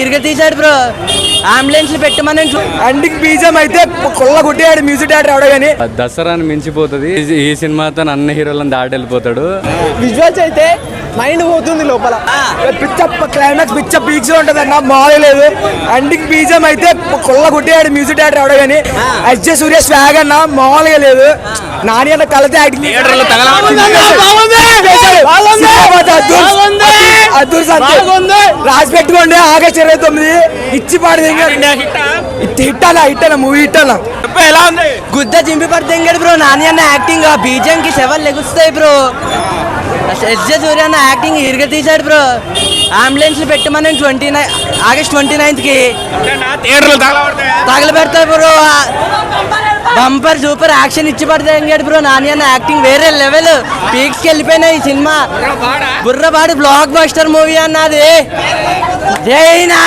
తీసాడు bro. Ambulance పెట్టమని ending బీజం అయితే కొల్ల కొట్టాడు మ్యూజిక్ డైరెక్టర్ ఎవడో గానీ. దసరాని మించిపోతుంది ఈ సినిమాతో అన్ని హీరోలను దాటి వెళ్ళిపోతాడు. విజువల్స్ అయితే మైండ్ పోతుంది లోపల. పిచ్చ క్లైమాక్స్ పిచ్చ పీక్స్ ఉంటది అన్న, మారలేదు. అండింగ్ బీజం అయితే కొల్ల కొట్టాడు మ్యూజిక్ డైరెక్టర్ ఎవడో గానీ. ఎస్జే సూర్య స్వాగ్ అన్న మామూలుగా లేదు. నాని అన్న కలతే యాక్టింగ్ రాసి పెట్టుకోండి. ఆగస్ట్ 29 ఇచ్చి పాడు హిట్ అన్న మూవీ హిట్ అన్న. ఎలా ఉంది? గుద్ద చింపి పడితే బ్రో. నాని అన్న యాక్టింగ్ బీజం కి సెవెన్ లెగుస్తాయి బ్రో. ఎస్జే సూర్య అన్న యాక్టింగ్ ఇరుగ తీసాడు బ్రో. అంబులెన్స్ పెట్టమని ఆగస్ట్ 29 తగలబెడతారు బ్రో. బంపర్ సూపర్ యాక్షన్ ఇచ్చి పడితే బ్రో. నాని అన్న యాక్టింగ్ వేరే లెవెల్, పీక్స్ కి వెళ్ళిపోయినాయి ఈ సినిమా. బుర్రపాడు బ్లాక్ బస్టర్ మూవీ అన్నది. జై నాని.